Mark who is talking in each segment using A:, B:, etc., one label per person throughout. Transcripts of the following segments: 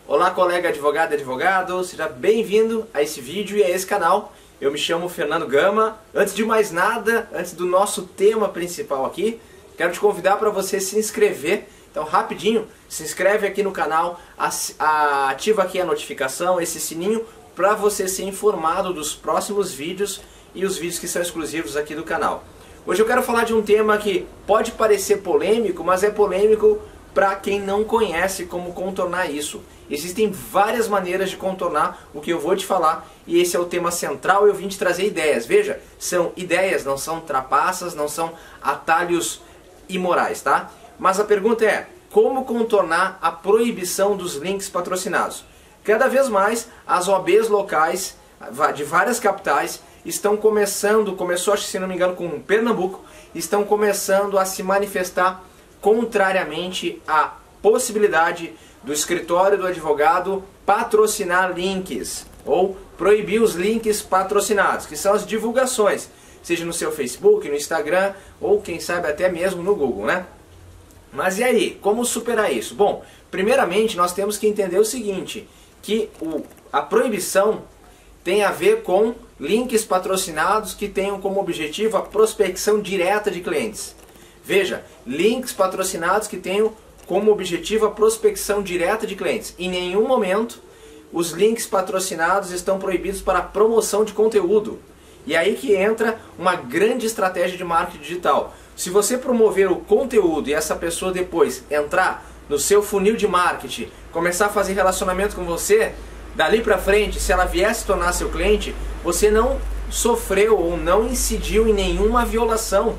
A: Olá, colega advogado e advogado, seja bem-vindo a esse vídeo e a esse canal. Eu me chamo Fernando Gama. Antes de mais nada, antes do nosso tema principal aqui, quero te convidar para você se inscrever. Então, rapidinho, se inscreve aqui no canal, ativa aqui a notificação, esse sininho, para você ser informado dos próximos vídeos e os vídeos que são exclusivos aqui do canal. Hoje eu quero falar de um tema que pode parecer polêmico, mas é polêmico para quem não conhece como contornar isso. Existem várias maneiras de contornar o que eu vou te falar e esse é o tema central e eu vim te trazer ideias. Veja, são ideias, não são trapaças, não são atalhos imorais, tá? Mas a pergunta é, como contornar a proibição dos links patrocinados? Cada vez mais as OABs locais de várias capitais estão começou acho que se não me engano com Pernambuco, estão começando a se manifestar contrariamente à possibilidade do escritório do advogado patrocinar links ou proibir os links patrocinados, que são as divulgações, seja no seu Facebook, no Instagram ou quem sabe até mesmo no Google, né? Mas e aí, como superar isso? Bom, primeiramente nós temos que entender o seguinte, que a proibição tem a ver com links patrocinados que tenham como objetivo a prospecção direta de clientes. Veja, links patrocinados que tenham como objetivo a prospecção direta de clientes. Em nenhum momento os links patrocinados estão proibidos para a promoção de conteúdo. E aí que entra uma grande estratégia de marketing digital. Se você promover o conteúdo e essa pessoa depois entrar no seu funil de marketing, começar a fazer relacionamento com você, dali para frente, se ela vier se tornar seu cliente, você não sofreu ou não incidiu em nenhuma violação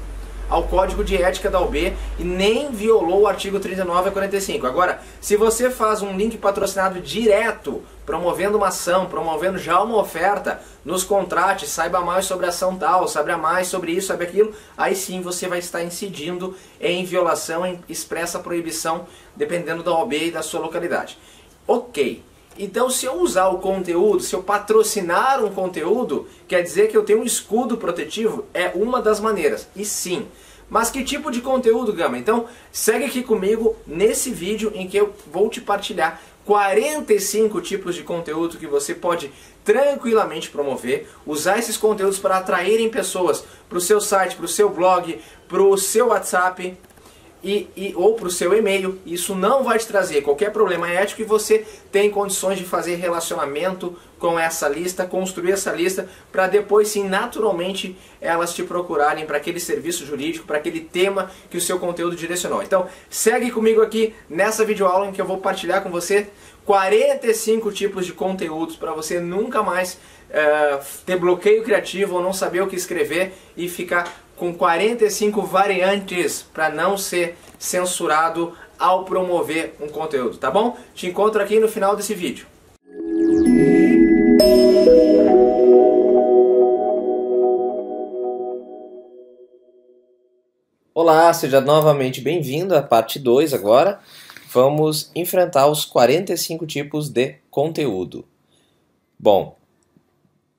A: ao código de ética da OAB e nem violou o artigo 39 a 45. Agora, se você faz um link patrocinado direto, promovendo uma ação, promovendo já uma oferta, nos contrate, saiba mais sobre a ação tal, saiba mais sobre isso, sobre aquilo, aí sim você vai estar incidindo em violação, em expressa proibição, dependendo da OAB e da sua localidade. Ok. Então, se eu usar o conteúdo, se eu patrocinar um conteúdo, quer dizer que eu tenho um escudo protetivo? É uma das maneiras, e sim. Mas que tipo de conteúdo, Gama? Então, segue aqui comigo nesse vídeo em que eu vou te partilhar 45 tipos de conteúdo que você pode tranquilamente promover, usar esses conteúdos para atraírem pessoas para o seu site, para o seu blog, para o seu WhatsApp, ou para o seu e-mail. Isso não vai te trazer qualquer problema ético e você tem condições de fazer relacionamento com essa lista, construir essa lista para depois sim naturalmente elas te procurarem para aquele serviço jurídico, para aquele tema que o seu conteúdo direcionou. Então segue comigo aqui nessa videoaula em que eu vou partilhar com você 45 tipos de conteúdos para você nunca mais ter bloqueio criativo ou não saber o que escrever e ficar com 45 variantes para não ser censurado ao promover um conteúdo, tá bom? Te encontro aqui no final desse vídeo. Olá, seja novamente bem-vindo à parte 2 agora. Vamos enfrentar os 45 tipos de conteúdo. Bom,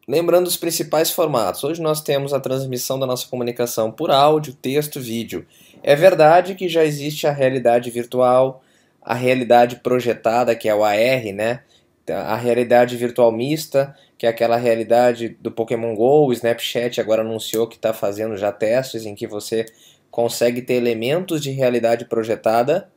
A: lembrando os principais formatos, hoje nós temos a transmissão da nossa comunicação por áudio, texto, vídeo. É verdade que já existe a realidade virtual, a realidade projetada, que é o AR, né? A realidade virtual mista, que é aquela realidade do Pokémon GO, o Snapchat agora anunciou que está fazendo já testes em que você consegue ter elementos de realidade projetada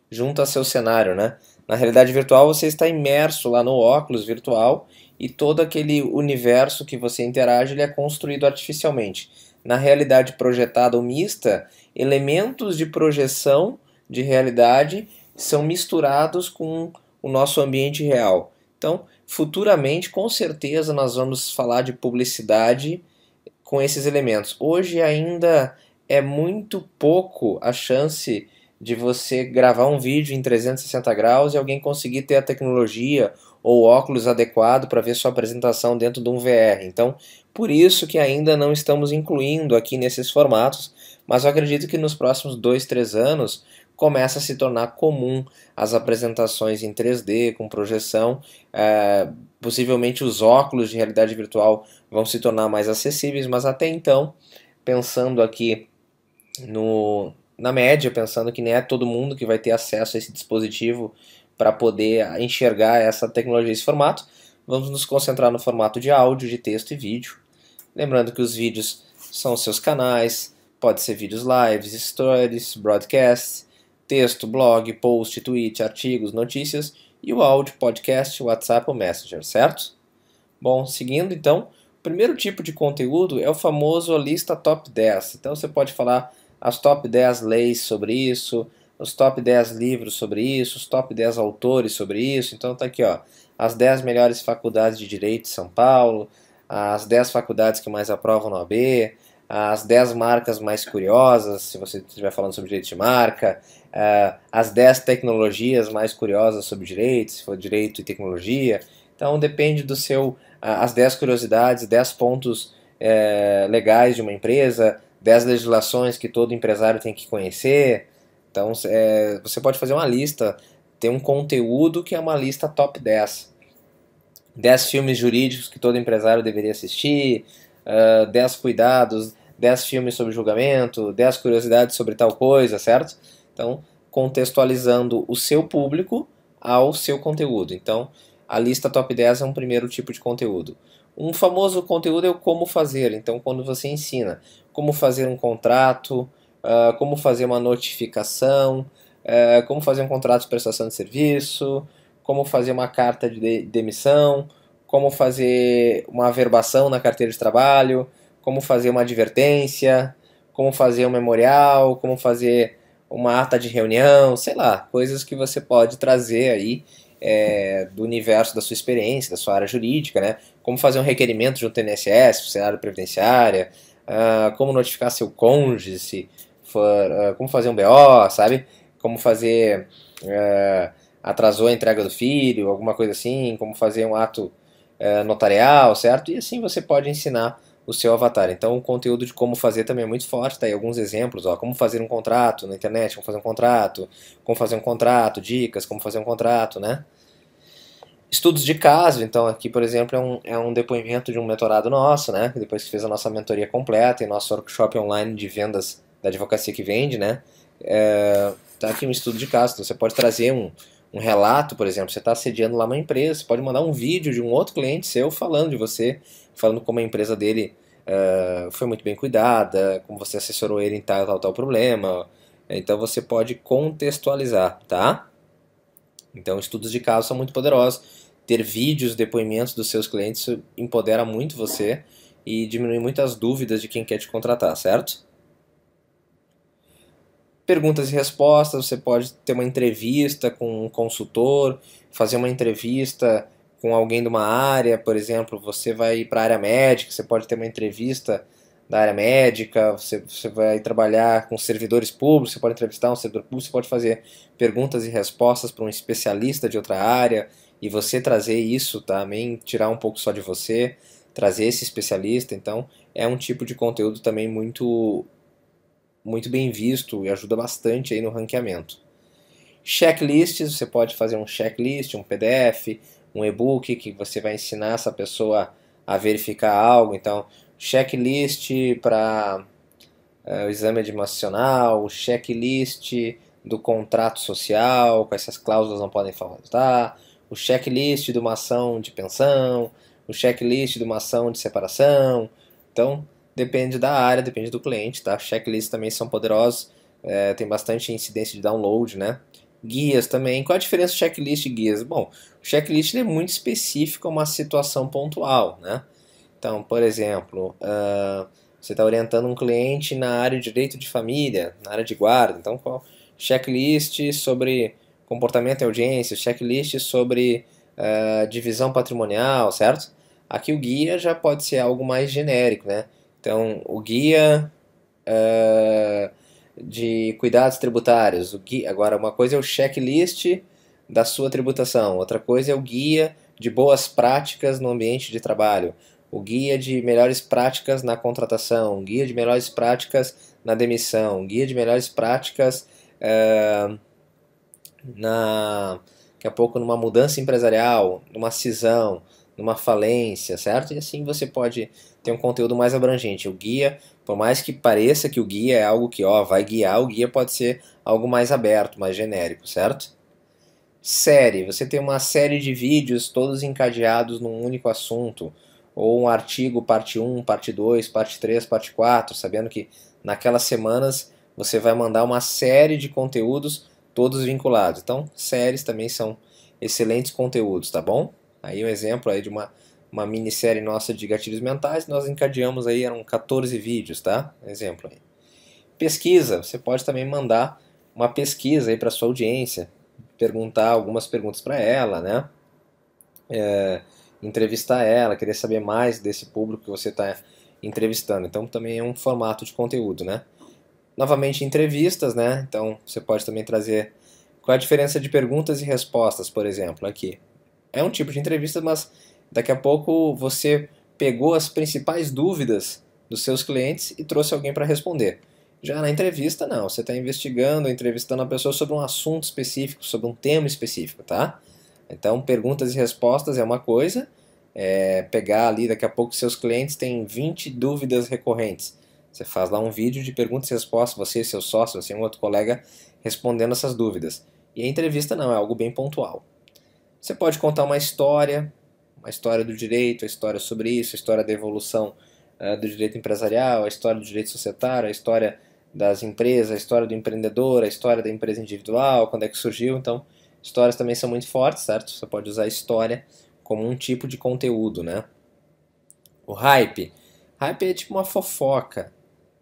A: junto a seu cenário, né? Na realidade virtual você está imerso lá no óculos virtual e todo aquele universo que você interage ele é construído artificialmente. Na realidade projetada ou mista, elementos de projeção de realidade são misturados com o nosso ambiente real. Então, futuramente, com certeza, nós vamos falar de publicidade com esses elementos. Hoje ainda é muito pouco a chance de você gravar um vídeo em 360 graus e alguém conseguir ter a tecnologia ou óculos adequado para ver sua apresentação dentro de um VR. Então, por isso que ainda não estamos incluindo aqui nesses formatos, mas eu acredito que nos próximos 2, 3 anos começa a se tornar comum as apresentações em 3D, com projeção. Possivelmente os óculos de realidade virtual vão se tornar mais acessíveis, mas até então, pensando aqui na média, pensando que nem é todo mundo que vai ter acesso a esse dispositivo
B: para poder enxergar essa tecnologia, esse formato, vamos nos concentrar no formato de áudio, de texto e vídeo. Lembrando que os vídeos são os seus canais, pode ser vídeos lives, stories, broadcasts, texto, blog, post, tweet, artigos, notícias, e o áudio, podcast, WhatsApp ou Messenger, certo? Bom, seguindo então, o primeiro tipo de conteúdo é o famoso lista top 10. Então você pode falar as top 10 leis sobre isso, os top 10 livros sobre isso, os top 10 autores sobre isso. Então tá aqui, ó, as 10 melhores faculdades de Direito de São Paulo, as 10 faculdades que mais aprovam na OAB, as 10 marcas mais curiosas, se você estiver falando sobre direito de marca, as 10 tecnologias mais curiosas sobre direito, se for direito e tecnologia. Então depende do seu, as 10 curiosidades, 10 pontos legais de uma empresa, 10 legislações que todo empresário tem que conhecer. Então você pode fazer uma lista, ter um conteúdo que é uma lista top 10. 10 filmes jurídicos que todo empresário deveria assistir, 10 cuidados, 10 filmes sobre julgamento, 10 curiosidades sobre tal coisa, certo? Então, contextualizando o seu público ao seu conteúdo. Então, a lista top 10 é um primeiro tipo de conteúdo. Um famoso conteúdo é o como fazer. Então, quando você ensina como fazer um contrato, como fazer uma notificação, como fazer um contrato de prestação de serviço, como fazer uma carta de demissão, como fazer uma averbação na carteira de trabalho, como fazer uma advertência, como fazer um memorial, como fazer uma ata de reunião, sei lá, coisas que você pode trazer aí do universo da sua experiência, da sua área jurídica, né? Como fazer um requerimento junto ao INSS, se você é área previdenciária, como notificar seu cônjuge, se for, como fazer um BO, sabe? Como fazer, atrasou a entrega do filho, alguma coisa assim, como fazer um ato notarial, certo? E assim você pode ensinar o seu avatar. Então o conteúdo de como fazer também é muito forte, tá aí alguns exemplos, ó, como fazer um contrato na internet, como fazer um contrato, dicas, como fazer um contrato, né? Estudos de caso, então aqui por exemplo é um depoimento de um mentorado nosso, né? Depois que fez a nossa mentoria completa e nosso workshop online de vendas da advocacia que vende, né? Tá aqui um estudo de caso, então você pode trazer um relato, por exemplo, você está assediando lá uma empresa, você pode mandar um vídeo de um outro cliente seu falando de você, falando como a empresa dele foi muito bem cuidada, como você assessorou ele em tal problema. Então você pode contextualizar, tá? Então estudos de caso são muito poderosos. Ter vídeos, depoimentos dos seus clientes empodera muito você e diminui muitas dúvidas de quem quer te contratar, certo? Perguntas e respostas, você pode ter uma entrevista com um consultor, fazer uma entrevista com alguém de uma área, por exemplo, você vai para a área médica, você pode ter uma entrevista da área médica, você vai trabalhar com servidores públicos, você pode entrevistar um servidor público, você pode fazer perguntas e respostas para um especialista de outra área, e você trazer isso também, tirar um pouco só de você, trazer esse especialista. Então é um tipo de conteúdo também muito bem visto e ajuda bastante aí no ranqueamento. Checklists, você pode fazer um checklist, um PDF, um e-book que você vai ensinar essa pessoa a verificar algo. Então, checklist para o exame admissional, checklist do contrato social, quais essas cláusulas não podem faltar, o checklist de uma ação de pensão, o checklist de uma ação de separação. Então, depende da área, depende do cliente, tá? Checklists também são poderosos, tem bastante incidência de download, né? Guias também. Qual a diferença do checklist e guias? Bom, o checklist é muito específico a uma situação pontual, né? Então, por exemplo, você está orientando um cliente na área de direito de família, na área de guarda. Então, checklist sobre comportamento e audiência, checklist sobre divisão patrimonial, certo? Aqui o guia já pode ser algo mais genérico, né? Então, o guia de cuidados tributários. Agora, uma coisa é o checklist da sua tributação, outra coisa é o guia de boas práticas no ambiente de trabalho, o guia de melhores práticas na contratação, o guia de melhores práticas na demissão, o guia de melhores práticas daqui a pouco numa mudança empresarial, numa cisão, numa falência, certo? E assim você pode ter um conteúdo mais abrangente. O guia, por mais que pareça que o guia é algo que vai guiar, o guia pode ser algo mais aberto, mais genérico, certo? Série, você tem uma série de vídeos todos encadeados num único assunto, ou um artigo parte 1, parte 2, parte 3, parte 4, sabendo que naquelas semanas você vai mandar uma série de conteúdos todos vinculados. Então, séries também são excelentes conteúdos, tá bom? Aí um exemplo aí de uma minissérie nossa de gatilhos mentais, nós encadeamos aí, eram 14 vídeos, tá? Exemplo aí. Pesquisa, você pode também mandar uma pesquisa aí para sua audiência, perguntar algumas perguntas para ela, né? Entrevistar ela, querer saber mais desse público que você está entrevistando. Então também é um formato de conteúdo, né? Novamente entrevistas, né? Então você pode também trazer qual é a diferença de perguntas e respostas, por exemplo, aqui. É um tipo de entrevista, mas daqui a pouco você pegou as principais dúvidas dos seus clientes e trouxe alguém para responder. Já na entrevista, não. Você está investigando, entrevistando a pessoa sobre um assunto específico, sobre um tema específico, tá? Então, perguntas e respostas é uma coisa. Pegar ali, daqui a pouco, seus clientes têm 20 dúvidas recorrentes. Você faz lá um vídeo de perguntas e respostas, você e seu sócio, você e um outro colega respondendo essas dúvidas. E a entrevista não, é algo bem pontual. Você pode contar uma história do direito, a história sobre isso, a história da evolução do direito empresarial, a história do direito societário, a história das empresas, a história do empreendedor, a história da empresa individual, quando é que surgiu. Então, histórias também são muito fortes, certo? Você pode usar a história como um tipo de conteúdo, né? O hype. Hype é tipo uma fofoca,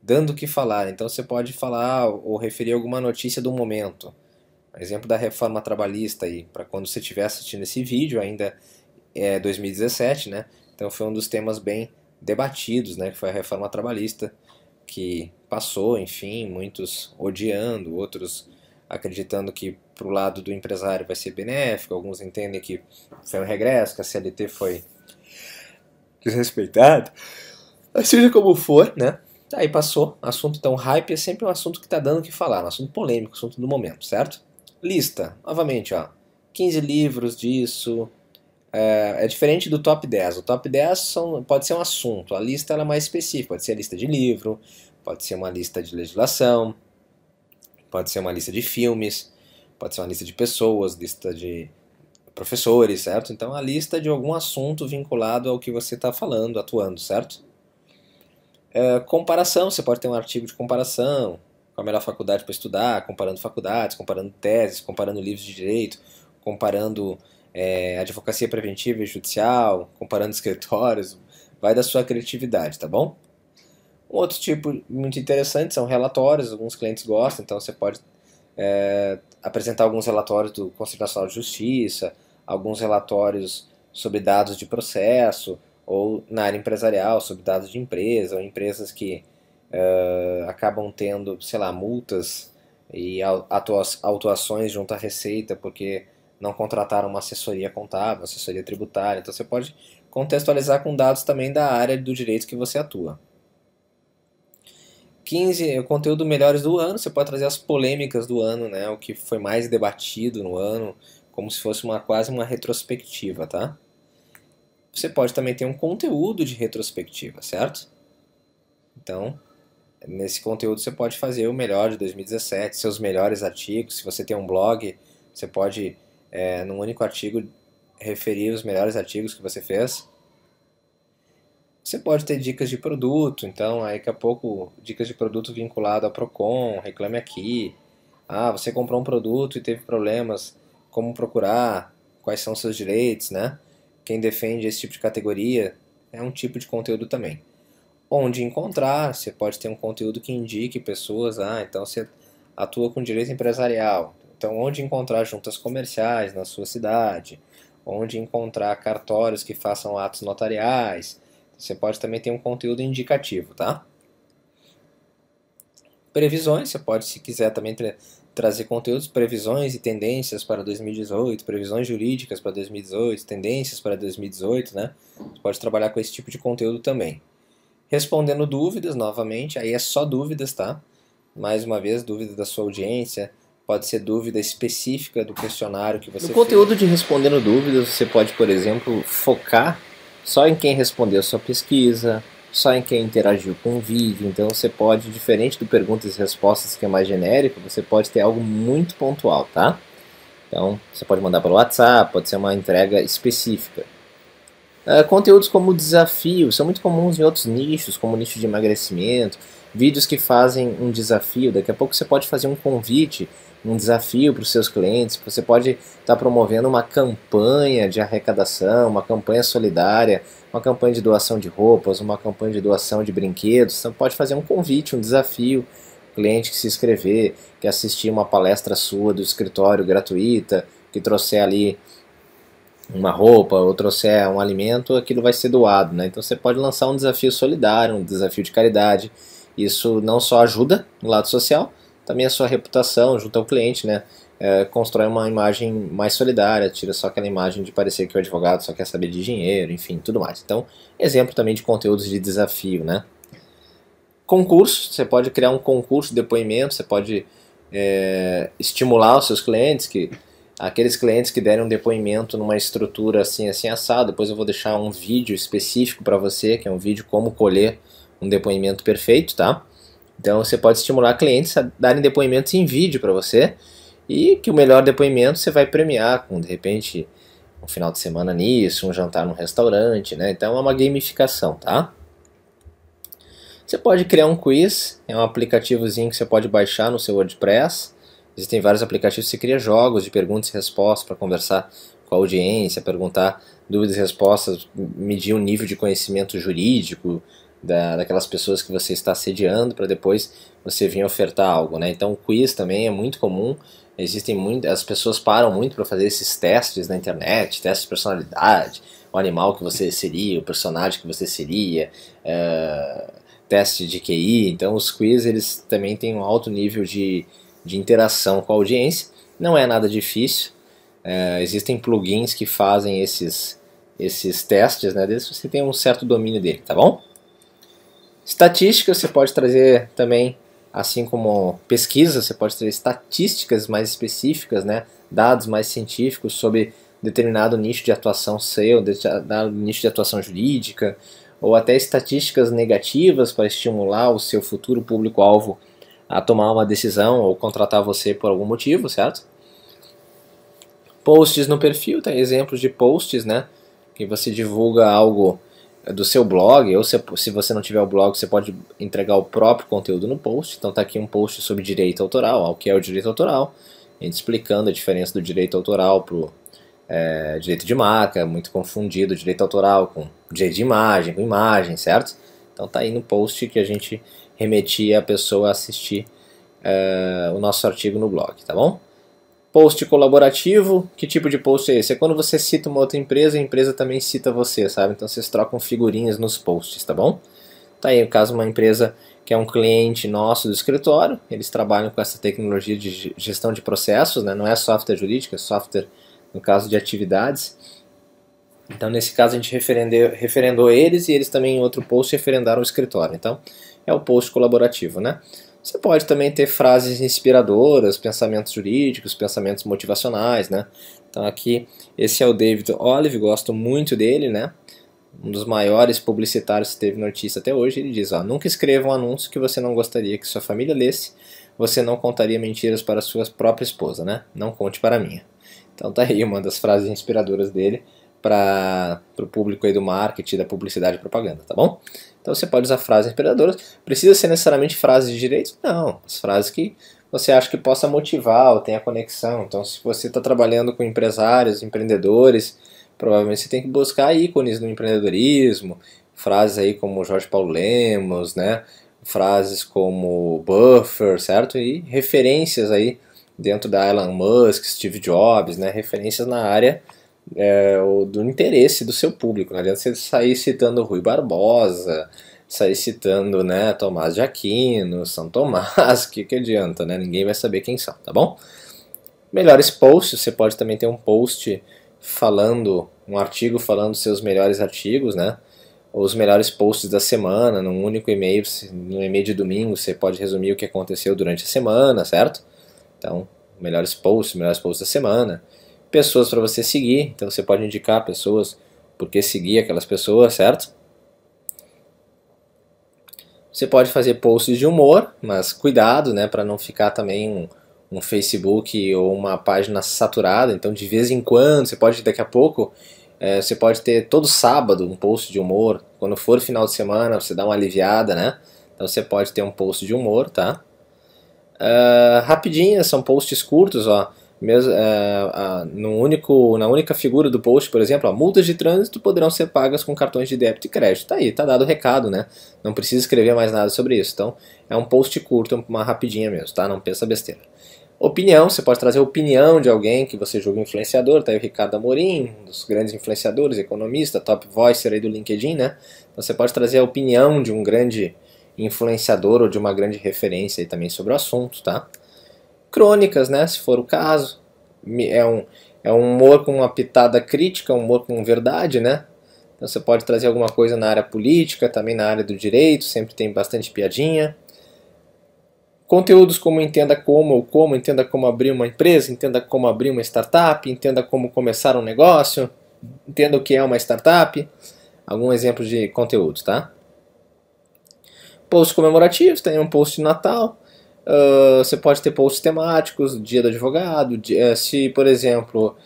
B: dando o que falar. Então, você pode falar ou referir alguma notícia do momento. Exemplo da reforma trabalhista aí, para quando você estiver assistindo esse vídeo, ainda é 2017, né? Então foi um dos temas bem debatidos, né? Que foi a reforma trabalhista, que passou, enfim, muitos odiando, outros acreditando que pro lado do empresário vai ser benéfico, alguns entendem que foi um regresso, que a CLT foi desrespeitada, mas seja como for, né? Aí passou, assunto então, hype é sempre um assunto que tá dando o que falar, um assunto polêmico, assunto do momento, certo? Lista, novamente, ó, 15 livros disso. É diferente do top 10. O top 10 pode ser um assunto, a lista ela é mais específica, pode ser a lista de livro, pode ser uma lista de legislação, pode ser uma lista de filmes, pode ser uma lista de pessoas, lista de professores, certo? Então a lista de algum assunto vinculado ao que você está falando, atuando, certo? Comparação, você pode ter um artigo de comparação, com a melhor faculdade para estudar, comparando faculdades, comparando teses, comparando livros de direito, comparando advocacia preventiva e judicial, comparando escritórios, vai da sua criatividade, tá bom? Um outro tipo muito interessante são relatórios, alguns clientes gostam, então você pode apresentar alguns relatórios do Conselho Nacional de Justiça, alguns relatórios sobre dados de processo, ou na área empresarial, sobre dados de empresa, ou empresas que acabam tendo, sei lá, multas e autuações junto à Receita, porque não contrataram uma assessoria contábil, assessoria tributária. Então você pode contextualizar com dados também da área do direito que você atua. 15, o conteúdo melhores do ano, você pode trazer as polêmicas do ano, né? O que foi mais debatido no ano, como se fosse quase uma retrospectiva, tá? Você pode também ter um conteúdo de retrospectiva, certo? Então, nesse conteúdo você pode fazer o melhor de 2017, seus melhores artigos. Se você tem um blog, você pode, num único artigo, referir os melhores artigos que você fez. Você pode ter dicas de produto, então aí daqui a pouco dicas de produto vinculado ao Procon, reclame aqui. Ah, você comprou um produto e teve problemas, como procurar, quais são seus direitos, né? Quem defende esse tipo de categoria é um tipo de conteúdo também. Onde encontrar, você pode ter um conteúdo que indique pessoas, então você atua com direito empresarial, então onde encontrar juntas comerciais na sua cidade, onde encontrar cartórios que façam atos notariais, você pode também ter um conteúdo indicativo, tá? Previsões, você pode, se quiser, também trazer conteúdos, previsões e tendências para 2018, previsões jurídicas para 2018, tendências para 2018, né? Você pode trabalhar com esse tipo de conteúdo também. Respondendo dúvidas, novamente, aí é só dúvidas, tá? Mais uma vez, dúvida da sua audiência, pode ser dúvida específica do questionário que você fez. No conteúdo de respondendo dúvidas, você pode, por exemplo, focar só em quem respondeu a sua pesquisa, só em quem interagiu com o vídeo. Então você pode, diferente do perguntas e respostas que é mais genérico, você pode ter algo muito pontual, tá? Então, você pode mandar pelo WhatsApp, pode ser uma entrega específica. Conteúdos como desafio são muito comuns em outros nichos, como o nicho de emagrecimento, vídeos que fazem um desafio. Daqui a pouco você pode fazer um convite, um desafio para os seus clientes, você pode estar promovendo uma campanha de arrecadação, uma campanha solidária, uma campanha de doação de roupas, uma campanha de doação de brinquedos. Você pode fazer um convite, um desafio, cliente que se inscrever, que assistir uma palestra sua do escritório gratuita, que trouxer ali uma roupa ou trouxer um alimento, aquilo vai ser doado, né? Então você pode lançar um desafio solidário, um desafio de caridade. Isso não só ajuda no lado social, também a sua reputação junto ao cliente, né? Constrói uma imagem mais solidária, tira só aquela imagem de parecer que o advogado só quer saber de dinheiro, enfim, tudo mais. Então, exemplo também de conteúdos de desafio, né? Concurso, você pode criar um concurso de depoimento, você pode estimular os seus clientes, aqueles clientes que derem um depoimento numa estrutura assim, assim, assado. Depois eu vou deixar um vídeo específico para você, que é um vídeo como colher um depoimento perfeito, tá? Então você pode estimular clientes a darem depoimentos em vídeo para você, e que o melhor depoimento você vai premiar com, de repente, um final de semana nisso, um jantar num restaurante, né? Então é uma gamificação, tá? Você pode criar um quiz, é um aplicativozinho que você pode baixar no seu WordPress. Existem vários aplicativos que você cria jogos de perguntas e respostas para conversar com a audiência, perguntar dúvidas e respostas, medir o nível de conhecimento jurídico daquelas pessoas que você está assediando, para depois você vir ofertar algo, né? Então o quiz também é muito comum. As pessoas param muito para fazer esses testes na internet, testes de personalidade, o animal que você seria, o personagem que você seria, teste de QI. Então os quiz, eles também têm um alto nível de interação com a audiência. Não é nada difícil. Existem plugins que fazem esses testes, né? Desde que você tem um certo domínio dele, tá bom? Estatística, você pode trazer também, assim como pesquisa, você pode trazer estatísticas mais específicas, né? Dados mais científicos sobre determinado nicho de atuação seu, determinado nicho de atuação jurídica, ou até estatísticas negativas para estimular o seu futuro público-alvo a tomar uma decisão ou contratar você por algum motivo, certo? Posts no perfil, tem exemplos de posts, né? Que você divulga algo do seu blog, ou se você não tiver o blog, você pode entregar o próprio conteúdo no post. Então tá aqui um post sobre direito autoral, o que é o direito autoral, a gente explicando a diferença do direito autoral pro direito de marca, muito confundido o direito autoral com direito de imagem, com imagem, certo? Então tá aí no post que a gente remetia a pessoa a assistir o nosso artigo no blog, tá bom? Post colaborativo, que tipo de post é esse? É quando você cita uma outra empresa, a empresa também cita você, sabe? Então vocês trocam figurinhas nos posts, tá bom? Tá aí o caso de uma empresa que é um cliente nosso do escritório, eles trabalham com essa tecnologia de gestão de processos, né? Não é software jurídico, é software no caso de atividades. Então nesse caso a gente referendou eles, e eles também em outro post referendaram o escritório. Então é o post colaborativo, né? Você pode também ter frases inspiradoras, pensamentos jurídicos, pensamentos motivacionais, né? Então aqui, esse é o David Olive, gosto muito dele, né? Um dos maiores publicitários que teve notícia até hoje. Ele diz, nunca escreva um anúncio que você não gostaria que sua família lesse, você não contaria mentiras para sua própria esposa, né? Não conte para a minha. Então tá aí uma das frases inspiradoras dele para o público aí do marketing, da publicidade e propaganda, tá bom? Então você pode usar frases inspiradoras. Precisa ser necessariamente frases de direito? Não, as frases que você acha que possa motivar ou tenha conexão. Então se você está trabalhando com empresários, empreendedores, provavelmente você tem que buscar ícones do empreendedorismo, frases aí como Jorge Paulo Lemos, né? Frases como Buffer, certo? E referências aí dentro da Elon Musk, Steve Jobs, né? Referências na área do interesse do seu público. Não adianta você sair citando Rui Barbosa, sair citando, né, Tomás de Aquino, São Tomás, que adianta, né? Ninguém vai saber quem são, tá bom? Melhores posts, você pode também ter um post falando, um artigo falando dos seus melhores artigos, né? Ou os melhores posts da semana, num único e-mail, no e-mail de domingo, você pode resumir o que aconteceu durante a semana, certo? Então, melhores posts da semana. Pessoas para você seguir, então você pode indicar pessoas, porque seguir aquelas pessoas, certo? Você pode fazer posts de humor, mas cuidado, né, para não ficar também um Facebook ou uma página saturada, então de vez em quando, você pode daqui a pouco, você pode ter todo sábado um post de humor, quando for final de semana você dá uma aliviada, né? Então você pode ter um post de humor, tá? Rapidinhas, são posts curtos, ó. Mesmo, na única figura do post, por exemplo, multas de trânsito poderão ser pagas com cartões de débito e crédito. Tá aí, tá dado o recado, né? Não precisa escrever mais nada sobre isso. Então, é um post curto, uma rapidinha mesmo, tá? Não pensa besteira. Opinião, você pode trazer a opinião de alguém que você julga influenciador. Tá aí o Ricardo Amorim, um dos grandes influenciadores, economista, top voicer aí do LinkedIn, né? Então, você pode trazer a opinião de um grande influenciador ou de uma grande referência aí também sobre o assunto, tá? Crônicas, né, se for o caso, é um humor com uma pitada crítica, um humor com verdade, né? Então você pode trazer alguma coisa na área política, também na área do direito, sempre tem bastante piadinha. Conteúdos como entenda como abrir uma empresa, entenda como abrir uma startup, entenda como começar um negócio, entenda o que é uma startup, alguns exemplos de conteúdos, tá? Posts comemorativos, tem um post de Natal. Você pode ter posts temáticos, dia do advogado, se, por exemplo,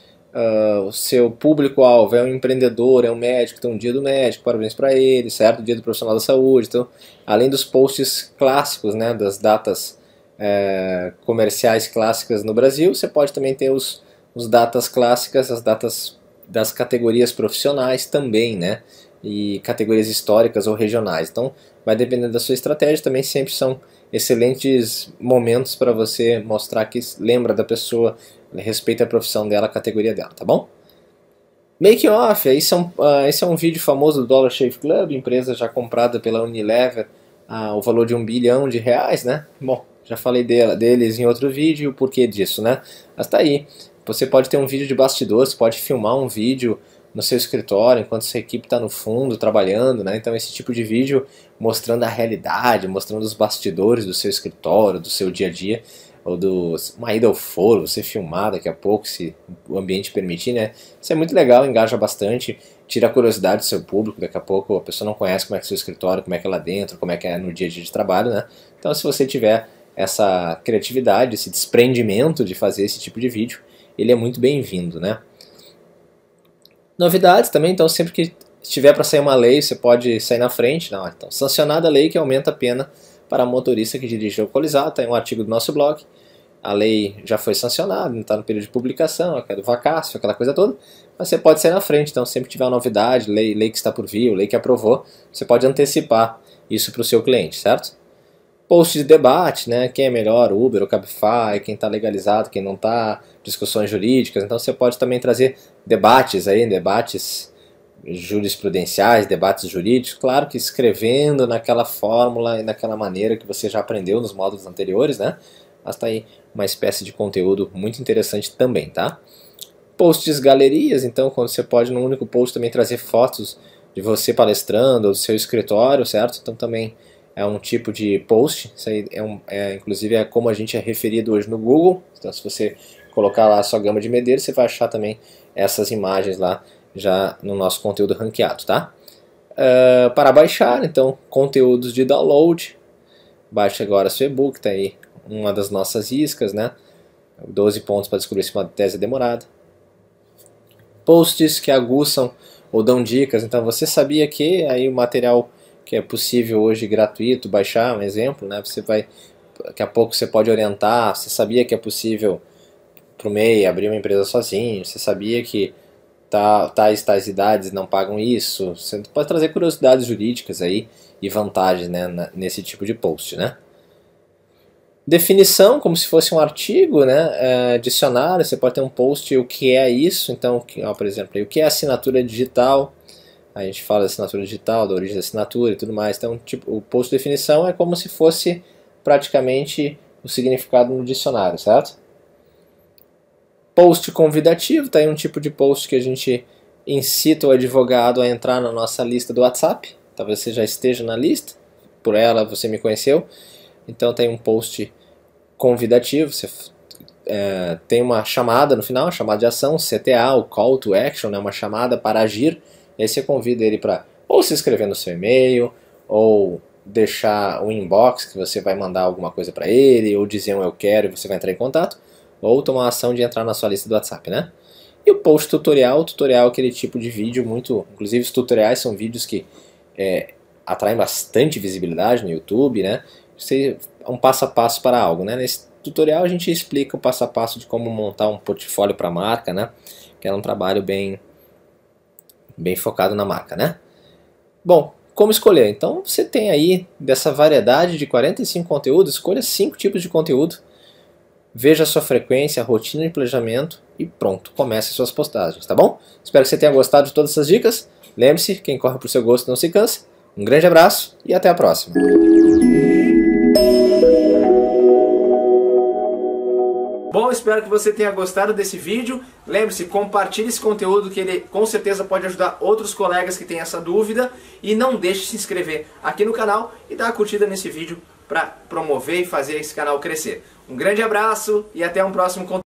B: o seu público-alvo é um empreendedor, é um médico, então dia do médico, parabéns para ele, certo? Dia do profissional da saúde. Então, além dos posts clássicos, né, das datas comerciais clássicas no Brasil, você pode também ter os datas clássicas, as datas das categorias profissionais também, né? E categorias históricas ou regionais. Então, vai depender da sua estratégia, também sempre são excelentes momentos para você mostrar que lembra da pessoa, respeita a profissão dela, a categoria dela, tá bom? Making off, esse é um vídeo famoso do Dollar Shave Club, empresa já comprada pela Unilever, o valor de R$1 bilhão, né? Bom, já falei deles em outro vídeo, o porquê disso, né? Mas tá aí, você pode ter um vídeo de bastidores, pode filmar um vídeo no seu escritório, enquanto sua equipe está no fundo trabalhando, né? Então esse tipo de vídeo mostrando a realidade, mostrando os bastidores do seu escritório, do seu dia a dia, ou uma ida ao foro, você filmar daqui a pouco, se o ambiente permitir, né? Isso é muito legal, engaja bastante, tira a curiosidade do seu público, daqui a pouco a pessoa não conhece como é que é o seu escritório, como é que é lá dentro, como é que é no dia a dia de trabalho, né? Então se você tiver essa criatividade, esse desprendimento de fazer esse tipo de vídeo, ele é muito bem-vindo, né? Novidades também, então sempre que estiver para sair uma lei, você pode sair na frente. Não, então, sancionada a lei que aumenta a pena para motorista que dirige alcoolizado. Tem um artigo do nosso blog. A lei já foi sancionada, não está no período de publicação, é do vacácio, aquela coisa toda. Mas você pode sair na frente, então sempre que tiver uma novidade, lei que está por vir, lei que aprovou, você pode antecipar isso para o seu cliente, certo? Post de debate, né? Quem é melhor, Uber ou Cabify, quem está legalizado, quem não está, discussões jurídicas. Então você pode também trazer debates jurisprudenciais, debates jurídicos, claro que escrevendo naquela fórmula e naquela maneira que você já aprendeu nos módulos anteriores, né? Mas tá aí uma espécie de conteúdo muito interessante também, tá? Posts galerias, então quando você pode num único post também trazer fotos de você palestrando ou do seu escritório, certo? Então também é um tipo de post, isso aí inclusive é como a gente é referido hoje no Google, então se você colocar lá a sua gama de Medeiros, você vai achar também essas imagens lá já no nosso conteúdo ranqueado, tá? Para baixar, então, conteúdos de download, baixe agora seu e-book, tá aí uma das nossas iscas, né? 12 pontos para descobrir se uma tese é demorada. Posts que aguçam ou dão dicas, então você sabia que aí o material que é possível hoje gratuito, baixar, um exemplo, né? Daqui a pouco você pode orientar, você sabia que é possível para o MEI abrir uma empresa sozinho, você sabia que tais idades não pagam isso, você pode trazer curiosidades jurídicas aí e vantagens, né, nesse tipo de post, né? Definição, como se fosse um artigo, né? Dicionário, você pode ter um post, o que é isso, então, por exemplo, o que é assinatura digital, a gente fala da assinatura digital, da origem da assinatura e tudo mais, então o post de definição é como se fosse praticamente o significado no dicionário, certo? Post convidativo, tá aí um tipo de post que a gente incita o advogado a entrar na nossa lista do WhatsApp, talvez você já esteja na lista, por ela você me conheceu, então tem um post convidativo, você tem uma chamada no final, uma chamada de ação, CTA, o Call to Action, né, uma chamada para agir, e aí você convida ele para ou se inscrever no seu e-mail, ou deixar um inbox que você vai mandar alguma coisa para ele, ou dizer um eu quero e você vai entrar em contato, ou tomar a ação de entrar na sua lista do WhatsApp, né? E o post tutorial, é aquele tipo de vídeo muito... Inclusive os tutoriais são vídeos que atraem bastante visibilidade no YouTube, né? Você, um passo a passo para algo, né? Nesse tutorial a gente explica o passo a passo de como montar um portfólio para a marca, né? Que é um trabalho bem focado na marca, né? Bom, como escolher? Então você tem aí, dessa variedade de 45 conteúdos, escolha 5 tipos de conteúdo, veja a sua frequência, a rotina de planejamento e pronto, comece as suas postagens, tá bom? Espero que você tenha gostado de todas essas dicas. Lembre-se, quem corre por seu gosto não se cansa. Um grande abraço e até a próxima.
A: Bom, espero que você tenha gostado desse vídeo. Lembre-se, compartilhe esse conteúdo que ele com certeza pode ajudar outros colegas que têm essa dúvida. E não deixe de se inscrever aqui no canal e dar a curtida nesse vídeo para promover e fazer esse canal crescer. Um grande abraço e até um próximo conteúdo.